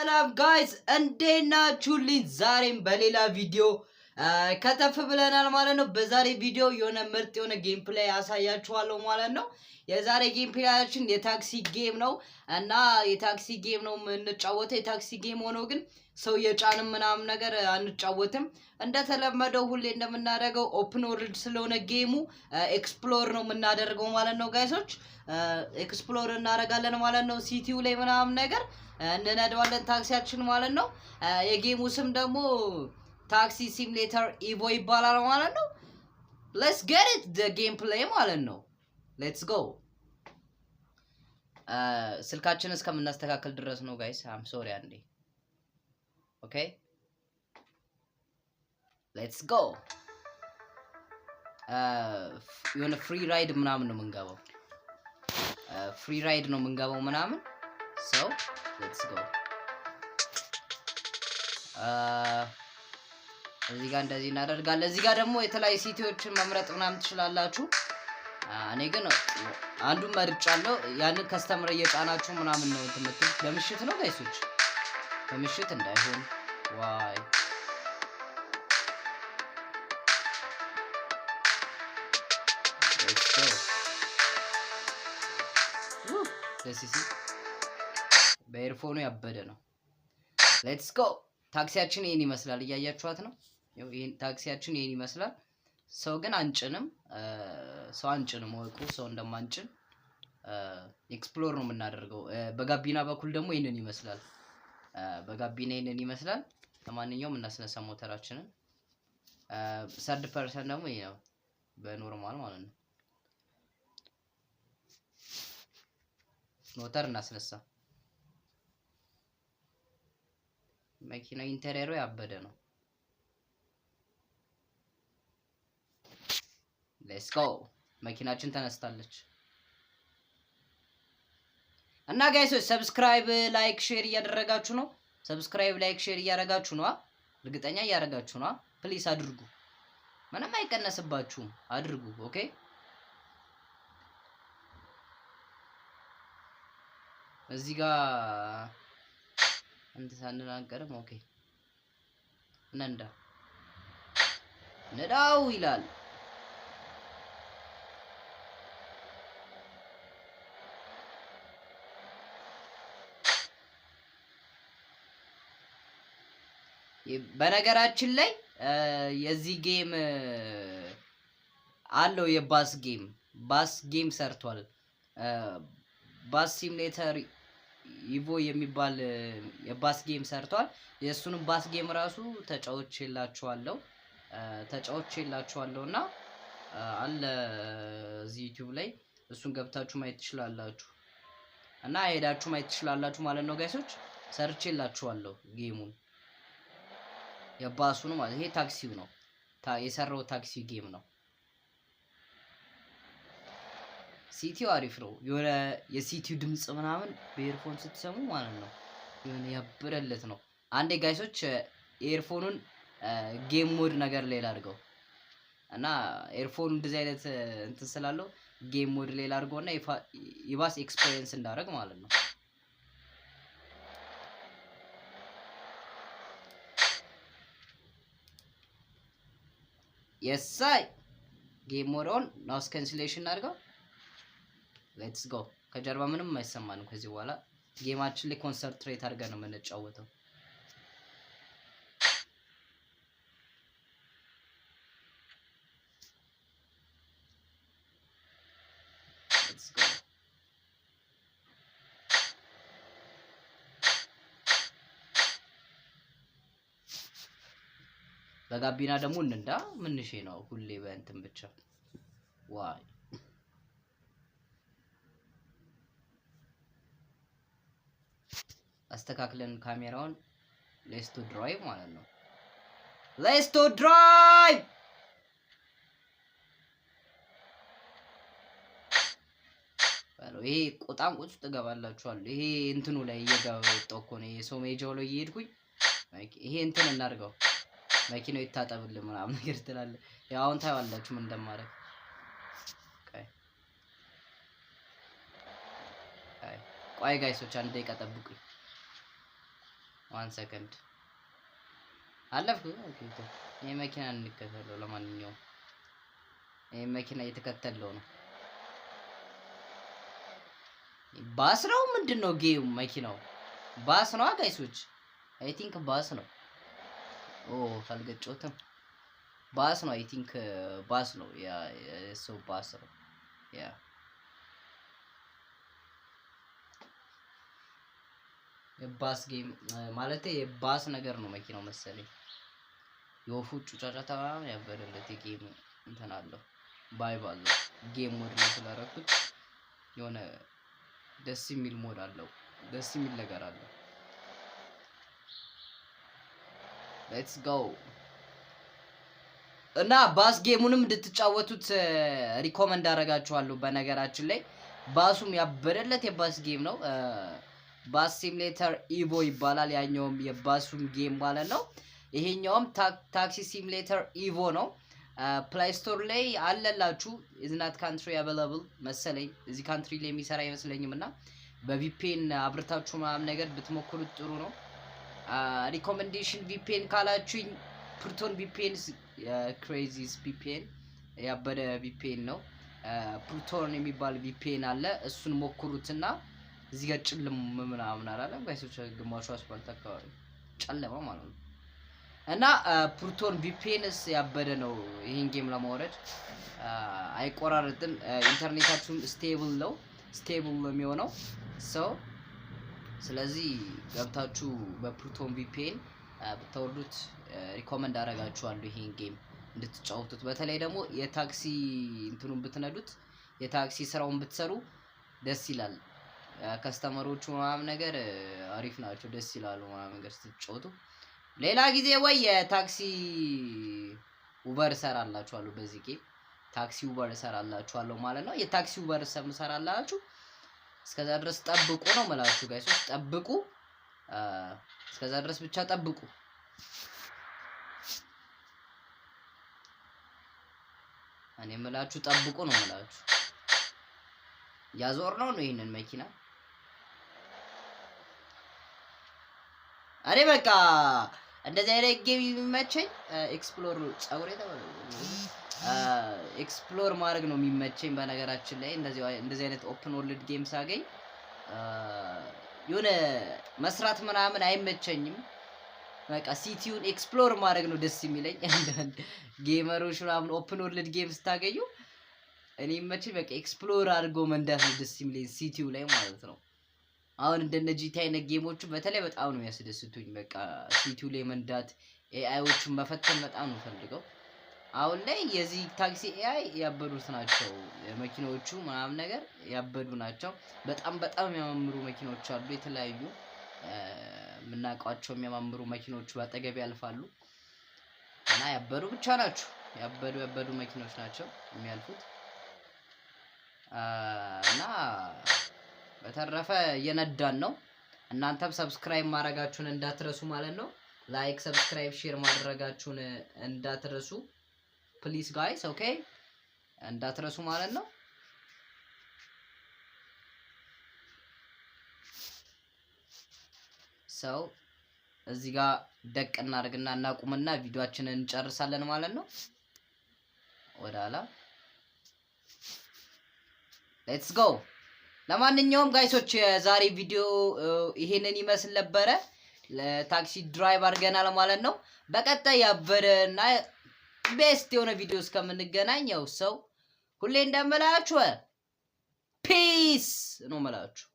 ሰላም ጋይስ እንዴት ናችሁልኝ? ዛሬም በሌላ ቪዲዮ ከተፍ ብለናል ማለት ነው። በዛሬ ቪዲዮ የሆነ ምርጥ የሆነ ጌም ፕሌይ ያሳያችኋለሁ ማለት ነው። የዛሬ ጌም ፕሌያችን የታክሲ ጌም ነው እና የታክሲ ጌም ነው የምንጫወተው። የታክሲ ጌም ሆኖ ግን ሰው የጫንም ምናምን ነገር አንጫወትም። እንደተለመደው ሁሌ እንደምናደርገው ኦፕን ወርልድ ስለሆነ ጌሙ ኤክስፕሎር ነው የምናደርገው ማለት ነው ጋይሶች። ኤክስፕሎር እናደርጋለን ማለት ነው። ሲቲው ላይ ምናምን ነገር እንነዳዋለን ታክሲያችን ማለት ነው። የጌሙ ስም ደግሞ ታክሲ ሲሙሌተር ኢቮ ይባላል ማለት ነው። ሌትስ ጌት ኢት ዘ ጌም ፕሌይ ማለት ነው። ሌትስ ጎ። ስልካችንን እስከምናስተካክል ድረስ ነው ጋይስ። አም ሶሪ አንዴ። ኦኬ ሌትስ ጎ። የሆነ ፍሪ ራይድ ምናምን ነው የምንገባው። ፍሪ ራይድ ነው የምንገባው ምናምን ሰው ሌትስ ጎ። እዚህ ጋር እንደዚህ እናደርጋለን። እዚህ ጋር ደግሞ የተለያዩ ሲቲዎችን መምረጥ ምናምን ትችላላችሁ። እኔ ግን አንዱን መርጫለሁ። ያንን ከስተመር እየጫናችሁ ምናምን ነው እንትምትል። በምሽት ነው ጋይሶች፣ በምሽት እንዳይሆን ዋይ ሌትስ ጎ። ለሲሲ በኤርፎኑ ያበደ ነው። ሌትስ ጎ። ታክሲያችን ይሄን ይመስላል። እያያችኋት ነው። ይሄን ታክሲያችን ይሄን ይመስላል። ሰው ግን አንጭንም። ሰው አንጭንም ወቁ። ሰው እንደማንጭን ኤክስፕሎር ነው የምናደርገው። በጋቢና በኩል ደግሞ ይሄንን ይመስላል። በጋቢና ይሄንን ይመስላል። ለማንኛውም እናስነሳ ሞተራችንን። ሰርድ ፐርሰን ደግሞ ይሄ ነው በኖርማል ማለት ነው። ሞተር እናስነሳ። መኪና ኢንተሪየሩ ያበደ ነው። ሌትስ ጎ። መኪናችን ተነስታለች እና ጋይሶች ሰብስክራይብ፣ ላይክ፣ ሼር እያደረጋችሁ ነው። ሰብስክራይብ፣ ላይክ፣ ሼር እያደረጋችሁ ነው። እርግጠኛ እያደረጋችሁ ነው። ፕሊስ አድርጉ። ምንም አይቀነስባችሁም። አድርጉ። ኦኬ እዚህ ጋር እንት ሳንናገርም ኦኬ ነንዳ ነዳው ይላል። በነገራችን ላይ የዚህ ጌም አለው የባስ ጌም ሰርቷል። ባስ ሲሙሌተር ኢቮ የሚባል የባስ ጌም ሰርቷል። የሱንም ባስ ጌም ራሱ ተጫውቼላችኋለሁ እና አለ እዚህ ዩቲዩብ ላይ እሱን ገብታችሁ ማየት ትችላላችሁ እና ሄዳችሁ ማየት ትችላላችሁ ማለት ነው ጋይሶች። ሰርቼላችኋለሁ ጌሙን የባሱ ነው ማለት። ይሄ ታክሲው ነው የሰራው ታክሲ ጌም ነው። ሲቲው አሪፍ ነው። የሆነ የሲቲው ድምጽ ምናምን በኤርፎን ስትሰሙ ማለት ነው የሆነ ያበረለት ነው። አንዴ ጋይሶች ኤርፎኑን ጌም ሞድ ነገር ላይ ላድርገው እና ኤርፎኑ እንደዚህ አይነት እንትን ስላለው ጌም ሞድ ላይ ላድርገውና ይባስ ኤክስፒሪየንስ እንዳደረግ ማለት ነው። የሳይ ጌም ሞድ ኦን ናውስ ካንስሌሽን አድርገው። ሌትስ ጎ። ከጀርባ ምንም አይሰማንም። ከዚህ በኋላ ጌማችን ላይ ኮንሰንትሬት አድርገን ነው የምንጫወተው። ሌትስ ጎ። በጋቢና ደግሞ እንንዳ። ምንሽ ነው ሁሌ በእንትን ብቻ ዋይ አስተካክለን ካሜራውን ሌትስ ቱ ድራይቭ ማለት ነው። ሌትስ ቱ ድራይቭ። ይሄ ቆጣም ቁጭ ትገባላችኋል። ይሄ እንትኑ ላይ እየገባው እኮ ነው የሰው ሜጃው ላይ እየሄድኩኝ። ይሄ እንትን እናድርገው መኪናው ይታጠብልን ምናምን ነገር ትላለህ። ያው አሁን ታያላችሁ ምን እንደማደርግ። ቆይ ጋይሶች አንድ ደቂቃ ጠብቁኝ። 1 ሰከንድ አለፍኩ። ኦኬ ይሄ መኪና እንከተለው። ለማንኛውም ይሄ መኪና እየተከተለው ነው። ባስ ነው ምንድነው? ጌም መኪናው ባስ ነው ጋይሶች። አይ ቲንክ ባስ ነው። ኦ ካልገጨሁትም ባስ ነው። አይ ቲንክ ባስ ነው። ያ ሰው ባስ ነው። ያ የባስ ጌም ማለት የባስ ነገር ነው መኪናው መሰለኝ። የወፉ ጩጫጫታ ያበረለት የጌም እንትን አለው ባይ ባለው ጌም ሞድ ነው ስላደረኩት የሆነ ደስ የሚል ሞድ አለው። ደስ የሚል ነገር አለው። ሌትስ ጎ እና ባስ ጌሙንም እንድትጫወቱት ሪኮመንድ አደርጋችኋለሁ። በነገራችን ላይ ባሱም ያበረለት የባስ ጌም ነው። ባስ ሲሙሌተር ኢቮ ይባላል። ያኛውም የባሱም ጌም ማለት ነው። ይሄኛውም ታክሲ ሲሙሌተር ኢቮ ነው። ፕሌይ ስቶር ላይ አለላችሁ። ኢዝ ናት ካንትሪ አቬለብል መሰለኝ። እዚህ ካንትሪ ላይ የሚሰራ አይመስለኝም እና በቪፒኤን አብርታችሁ ምናምን ነገር ብትሞክሩት ጥሩ ነው። ሪኮሜንዴሽን ቪፒኤን ካላችሁኝ ፕሩቶን ቪፒኤን ክሬዚስ ቪፒኤን ያበደ ቪፒኤን ነው። ፕሩቶን የሚባል ቪፒኤን አለ። እሱን ሞክሩትና እዚህ ጋር ጭልም ምናምን አላለም ጋይሶች። ግማሹ አስፋልት አካባቢ ጨለማ ማለት ነው። እና ፕሩቶን ቪፒኤንስ ያበደ ነው። ይሄን ጌም ለማውረድ አይቆራረጥም። ኢንተርኔታችሁም ስቴብል ነው የሚሆነው ሰው። ስለዚህ ገብታችሁ በፕሩቶን ቪፒኤን ብታወርዱት ሪኮመንድ አደርጋችኋለሁ ይሄን ጌም እንድትጫወቱት። በተለይ ደግሞ የታክሲ እንትኑን ብትነዱት የታክሲ ስራውን ብትሰሩ ደስ ይላል። ከስተመሮቹ ምናምን ነገር አሪፍ ናቸው፣ ደስ ይላሉ ምናምን ነገር ስትጫወቱ። ሌላ ጊዜ ወይ የታክሲ ኡበር እሰራላችኋለሁ። በዚህ ጌም ታክሲ ኡበር እሰራላችኋለሁ ማለት ነው። የታክሲ ኡበር እሰራላችሁ። እስከዛ ድረስ ጠብቁ ነው የምላችሁ ጋይሶች፣ ጠብቁ። እስከዛ ድረስ ብቻ ጠብቁ። እኔ የምላችሁ ጠብቁ ነው የምላችሁ። ያዞር ነው ይሄንን መኪና። እኔ በቃ እንደዚህ አይነት ጌም የሚመቸኝ ኤክስፕሎር ጸጉሬ ተባለ ኤክስፕሎር ማድረግ ነው የሚመቸኝ። በነገራችን ላይ እንደዚህ አይነት ኦፕን ወርልድ ጌም ሳገኝ የሆነ መስራት ምናምን አይመቸኝም። በቃ ሲቲውን ኤክስፕሎር ማድረግ ነው ደስ የሚለኝ። አንዳንድ ጌመሮች ምናምን ኦፕን ወርልድ ጌም ስታገኙ እኔ የሚመቸኝ በቃ ኤክስፕሎር አድርጎ መንዳት ነው ደስ የሚለኝ ሲቲው ላይ ማለት ነው። አሁን እንደነ ጂቲ አይነት ጌሞቹ በተለይ በጣም ነው የሚያስደስቱኝ። በቃ ሲቲው ላይ መንዳት፣ ኤአይዎቹን መፈተን በጣም ነው ፈልገው። አሁን ላይ የዚህ ታክሲ ኤአይ ያበዱት ናቸው። መኪናዎቹ ምናምን ነገር ያበዱ ናቸው። በጣም የሚያማምሩ መኪናዎች አሉ። የተለያዩ የምናውቃቸው የሚያማምሩ መኪናዎቹ በአጠገብ ያልፋሉ እና ያበዱ ብቻ ናቸው። ያበዱ መኪናዎች ናቸው የሚያልፉት እና በተረፈ እየነዳን ነው። እናንተም ሰብስክራይብ ማድረጋችሁን እንዳትረሱ ማለት ነው። ላይክ፣ ሰብስክራይብ፣ ሼር ማድረጋችሁን እንዳትረሱ ፕሊዝ ጋይስ። ኦኬ እንዳትረሱ ማለት ነው። ሰው እዚህ ጋር ደቅ እናድርግና እናቁምና ቪዲዮአችንን እንጨርሳለን ማለት ነው። ወዳላ ሌትስ ጎ። ለማንኛውም ጋይሶች የዛሬ ቪዲዮ ይሄንን ይመስል ነበረ። ለታክሲ ድራይቭ አድርገናል ማለት ነው። በቀጣይ ያበረና ቤስት የሆነ ቪዲዮ እስከምንገናኝ ያው ሰው ሁሌ እንደምላችሁ ፒስ ነው መላችሁ።